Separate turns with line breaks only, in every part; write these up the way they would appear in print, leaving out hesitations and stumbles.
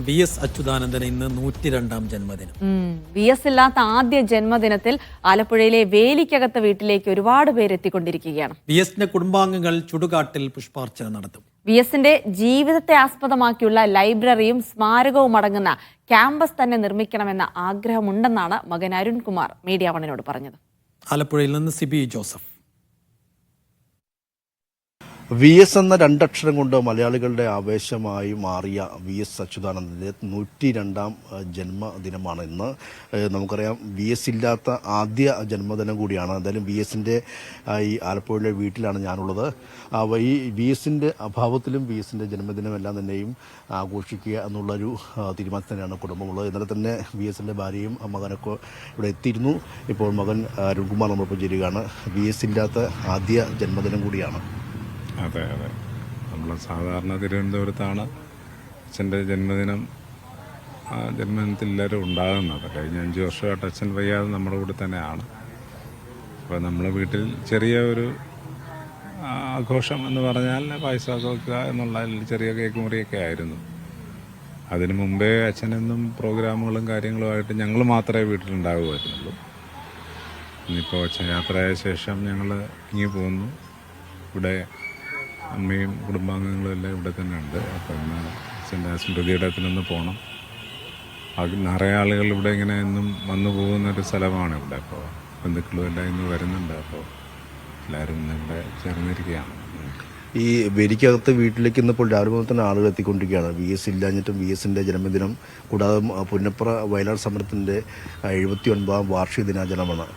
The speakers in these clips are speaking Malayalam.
VS അച്യുതാനന്ദന് ഇന്ന് 102-ാം ജന്മദിനം.
VS ഇല്ലാത്ത ആദ്യ ജന്മദിനത്തിൽ ആലപ്പുഴയിലെ വേലിക്കകത്ത വീട്ടിലേക്ക് ഒരുപാട് പേര് എത്തിക്കൊണ്ടിരിക്കുകയാണ്.
VSന്റെ കുടുംബാംഗങ്ങൾ ചുടുകാട്ടിൽ പുഷ്പാർച്ചന നടത്തും.
VSന്റെ ജീവിതത്തെ ആസ്പദമാക്കിയുള്ള ലൈബ്രറിയും സ്മാരകവും അടങ്ങുന്ന ക്യാമ്പസ് തന്നെ നിർമ്മിക്കണമെന്ന ആഗ്രഹമുണ്ടെന്നാണ് മകൻ അരുൺകുമാർ മീഡിയ വണ്ണിനോട് പറഞ്ഞത്.
ആലപ്പുഴയിൽ നിന്ന് സിബി ജോസഫ്.
VS എന്ന രണ്ടക്ഷരം കൊണ്ട് മലയാളികളുടെ ആവേശമായി മാറിയ VS അച്യുതാനന്ദൻ്റെ 102-ാം ജന്മദിനമാണ് ഇന്ന്. നമുക്കറിയാം VS ഇല്ലാത്ത ആദ്യ ജന്മദിനം കൂടിയാണ്. എന്തായാലും VSന്റെ ഈ ആലപ്പുഴയിലെ വീട്ടിലാണ് ഞാനുള്ളത്. ഈ VSന്റെ അഭാവത്തിലും VSന്റെ ജന്മദിനമെല്ലാം തന്നെയും ആഘോഷിക്കുക എന്നുള്ളൊരു തീരുമാനത്തിൽ തന്നെയാണ് കുടുംബമുള്ളത്. ഇന്നലെ തന്നെ VSന്റെ ഭാര്യയും മകനൊക്കെ ഇവിടെ എത്തിയിരുന്നു. ഇപ്പോൾ മകൻ അരുൺകുമാർ നമ്മളിപ്പോൾ ചേരുകയാണ്. VS ഇല്ലാത്ത ആദ്യ ജന്മദിനം കൂടിയാണ്.
അതെ അതെ, നമ്മൾ സാധാരണ തിരുവനന്തപുരത്താണ് അച്ഛൻ്റെ ജന്മദിനത്തിൽ എല്ലാവരും ഉണ്ടാകുന്നത്. കഴിഞ്ഞ 5 വർഷമായിട്ട് അച്ഛൻ വയ്യാതെ നമ്മുടെ കൂടെ തന്നെയാണ്. അപ്പോൾ നമ്മളെ വീട്ടിൽ ചെറിയ ഒരു ആഘോഷം എന്ന് പറഞ്ഞാൽ പായസമൊക്കെ വെക്കുക എന്നുള്ള ചെറിയ കേക്ക് മുറിയൊക്കെ ആയിരുന്നു. അതിനു മുമ്പേ അച്ഛനെന്നും പ്രോഗ്രാമുകളും കാര്യങ്ങളുമായിട്ട് ഞങ്ങൾ മാത്രമേ വീട്ടിലുണ്ടാകുമായിരുന്നുള്ളൂ. ഇന്നിപ്പോൾ അച്ഛൻ യാത്രയായ ശേഷം ഞങ്ങൾ ഇങ്ങി പോകുന്നു. ഇവിടെ അമ്മയും കുടുംബാംഗങ്ങളും എല്ലാം ഇവിടെ തന്നെ ഉണ്ട്. അപ്പോൾ ഇന്ന് അച്ഛൻ്റെ സ്മൃതിയിടത്തിനൊന്ന് പോകണം. നിറയെ ആളുകൾ ഇവിടെ ഇങ്ങനെ എന്നും വന്നു പോകുന്നൊരു സ്ഥലമാണ് ഇവിടെ. അപ്പോൾ ബന്ധുക്കളും എല്ലാം ഇന്ന് വരുന്നുണ്ട്. അപ്പോൾ എല്ലാവരും ഇന്ന് ഇവിടെ ചേർന്നിരിക്കുകയാണ്.
ഈ വേലിക്കകത്ത് വീട്ടിലേക്ക് ഇന്നിപ്പോൾ രാവിലെ മുതൽ തന്നെ ആളുകൾ എത്തിക്കൊണ്ടിരിക്കുകയാണ്. VS ഇല്ലാഞ്ഞിട്ടും VSന്റെ ജന്മദിനം, കൂടാതെ പുന്നപ്ര വയലാർ സമരത്തിൻ്റെ 79-ാം വാർഷിക ദിനാചരണമാണ്.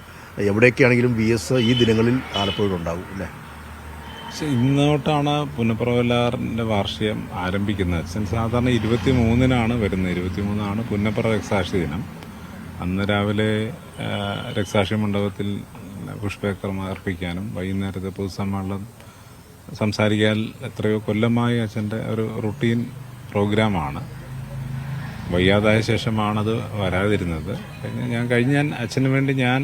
എവിടെയൊക്കെയാണെങ്കിലും VS ഈ ദിനങ്ങളിൽ ആലപ്പുഴയിലുണ്ടാകും അല്ലേ?
പക്ഷെ ഇന്നോട്ടാണ് പുന്നപ്ര വയലാറിൻ്റെ വാർഷികം ആരംഭിക്കുന്നത്. അച്ഛൻ സാധാരണ 23-നാണ് വരുന്നത്. 23-ആണ് പുന്നപ്ര രക്തസാക്ഷി ദിനം. അന്ന് രാവിലെ രക്തസാക്ഷി മണ്ഡപത്തിൽ പുഷ്പചക്രം അർപ്പിക്കാനും വൈകുന്നേരത്തെ പൊതുസമ്മേളനം സംസാരിക്കാൻ എത്രയോ കൊല്ലമായി അച്ഛൻ്റെ ഒരു റുട്ടീൻ പ്രോഗ്രാമാണ്. വയ്യാതായ ശേഷമാണത് വരാതിരുന്നത്. കഴിഞ്ഞ അച്ഛന് വേണ്ടി ഞാൻ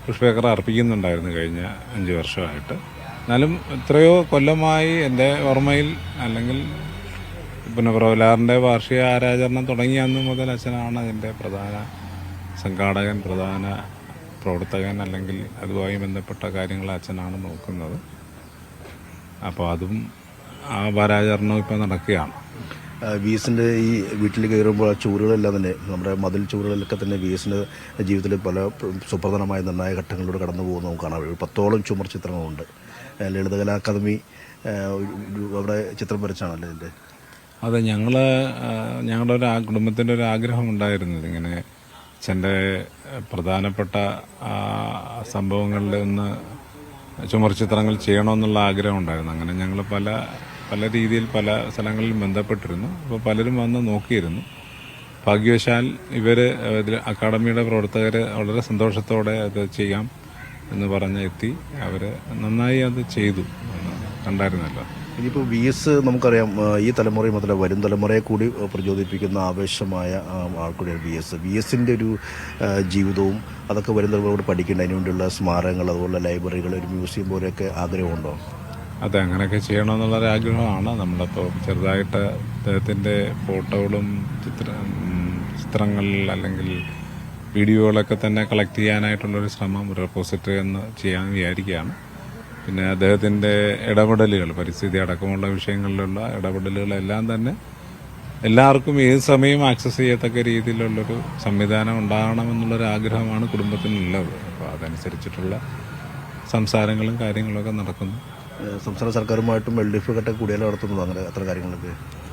പുഷ്പചക്രം അർപ്പിക്കുന്നുണ്ടായിരുന്നു കഴിഞ്ഞ 5 വർഷമായിട്ട്. എന്നാലും എത്രയോ കൊല്ലമായി എൻ്റെ ഓർമ്മയിൽ, അല്ലെങ്കിൽ പുന്നപ്ര വയലാറിൻ്റെ വാർഷിക ആരാചരണം തുടങ്ങിയ അന്ന് മുതൽ അച്ഛനാണ് അതിൻ്റെ പ്രധാന സംഘാടകൻ, പ്രധാന പ്രവർത്തകൻ, അല്ലെങ്കിൽ അതുമായി ബന്ധപ്പെട്ട കാര്യങ്ങൾ അച്ഛനാണ് നോക്കുന്നത്. അപ്പോൾ അതും ആ വാരാചരണവും ഇപ്പോൾ നടക്കുകയാണ്.
VSന്റെ ഈ വീട്ടിൽ കയറുമ്പോൾ ചുവരുകളെല്ലാം തന്നെ, നമ്മുടെ മതിൽ ചുവരുകളിലൊക്കെ തന്നെ VSന്റെ ജീവിതത്തിൽ പല സുപ്രധാനമായ നിർണായക ഘട്ടങ്ങളിലൂടെ കടന്നു പോകുന്ന നമുക്ക് കാണാം. 10ഓളം ചുമർ ചിത്രങ്ങളുണ്ട്. ലളിതകലാ അക്കാദമി അവിടെ ചിത്രം വരച്ചാണല്ലോ ഇതിൻ്റെ.
അതെ, ഞങ്ങളുടെ കുടുംബത്തിൻ്റെ ഒരു ആഗ്രഹം ഉണ്ടായിരുന്നത് ഇങ്ങനെ അച്ഛൻ്റെ പ്രധാനപ്പെട്ട സംഭവങ്ങളിൽ ഒന്ന് ചുമർ ചിത്രങ്ങൾ ചെയ്യണമെന്നുള്ള ആഗ്രഹം ഉണ്ടായിരുന്നു. അങ്ങനെ ഞങ്ങൾ പല രീതിയിൽ പല സ്ഥലങ്ങളിൽ ബന്ധപ്പെട്ടിരുന്നു. അപ്പോൾ പലരും വന്ന് നോക്കിയിരുന്നു. ഭാഗ്യവശാൽ അക്കാദമിയുടെ പ്രവർത്തകർ വളരെ സന്തോഷത്തോടെ അത് ചെയ്യാം എന്ന് പറഞ്ഞ് എത്തി. അവർ നന്നായി അത് ചെയ്തു, കണ്ടായിരുന്നല്ലോ.
ഇനിയിപ്പോൾ VS നമുക്കറിയാം, ഈ തലമുറയും മാത്രമല്ല വരും തലമുറയെ കൂടി പ്രചോദിപ്പിക്കുന്ന ആവേശമായ ആൾക്കൂടിയാണ് VSന്റെ ഒരു ജീവിതവും അതൊക്കെ വരും തലമുറയോട് പഠിക്കേണ്ട. അതിനുവേണ്ടിയുള്ള സ്മാരകങ്ങൾ, അതുപോലെ ലൈബ്രറികൾ, ഒരു മ്യൂസിയം പോലെയൊക്കെ ആഗ്രഹമുണ്ടോ?
അതെ, അങ്ങനെയൊക്കെ ചെയ്യണമെന്നുള്ളൊരാഗ്രഹമാണ്. നമ്മളിപ്പോൾ ചെറുതായിട്ട് അദ്ദേഹത്തിൻ്റെ ഫോട്ടോകളും ചിത്രങ്ങളിൽ അല്ലെങ്കിൽ വീഡിയോകളൊക്കെ തന്നെ കളക്ട് ചെയ്യാനായിട്ടുള്ളൊരു ശ്രമം, ഒരു റെപ്പോസിറ്ററി എന്ന് ചെയ്യാൻ വിചാരിക്കുകയാണ്. പിന്നെ അദ്ദേഹത്തിൻ്റെ ഇടപെടലുകൾ, പരിസ്ഥിതി അടക്കമുള്ള വിഷയങ്ങളിലുള്ള ഇടപെടലുകളെല്ലാം തന്നെ എല്ലാവർക്കും ഏത് സമയവും ആക്സസ് ചെയ്യത്തക്ക രീതിയിലുള്ളൊരു സംവിധാനം ഉണ്ടാകണമെന്നുള്ളൊരു ആഗ്രഹമാണ് കുടുംബത്തിനുള്ളത്. അപ്പോൾ അതനുസരിച്ചിട്ടുള്ള സംസാരങ്ങളും കാര്യങ്ങളൊക്കെ നടക്കുന്നു.
സംസ്ഥാന സർക്കാരുമായിട്ടും LDF ഘട്ടം കൂടിയാലും നടത്തുന്നത് അങ്ങനെ അത്ര കാര്യങ്ങളൊക്കെ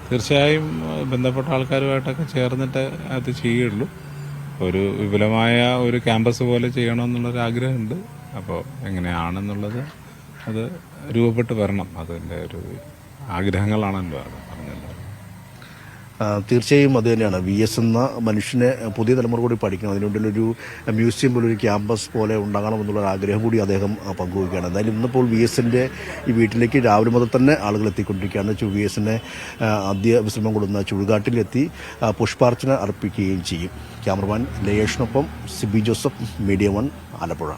തീർച്ചയായും ബന്ധപ്പെട്ട ആൾക്കാരുമായിട്ടൊക്കെ ചേർന്നിട്ട് അത് ചെയ്യുള്ളൂ. ഒരു വിപുലമായ ഒരു ക്യാമ്പസ് പോലെ ചെയ്യണമെന്നുള്ളൊരു ആഗ്രഹമുണ്ട്. അപ്പോൾ എങ്ങനെയാണെന്നുള്ളത് അത് രൂപപ്പെട്ട് വരണം. അതിൻ്റെ ഒരു ആഗ്രഹങ്ങളാണല്ലോ അത് പറഞ്ഞത്.
തീർച്ചയായും അത് തന്നെയാണ്. VS എന്ന മനുഷ്യനെ പുതിയ തലമുറ കൂടി പഠിക്കണം. അതിനുവേണ്ടിയൊരു മ്യൂസിയം പോലെ, ഒരു ക്യാമ്പസ് പോലെ ഉണ്ടാകണമെന്നുള്ള ആഗ്രഹം കൂടി അദ്ദേഹം പങ്കുവയ്ക്കുകയാണ്. എന്തായാലും ഇന്നിപ്പോൾ VSന്റെ ഈ വീട്ടിലേക്ക് രാവിലെ മുതൽ തന്നെ ആളുകൾ എത്തിക്കൊണ്ടിരിക്കുകയാണ്. VSനെ ആദ്യ വിശ്രമം കൊടുക്കുന്ന ചുഴുകാട്ടിലെത്തി പുഷ്പാർച്ചന അർപ്പിക്കുകയും ചെയ്യും. ക്യാമറമാൻ ലയേഷിനൊപ്പം സിബി ജോസഫ്, മീഡിയ 1, ആലപ്പുഴ.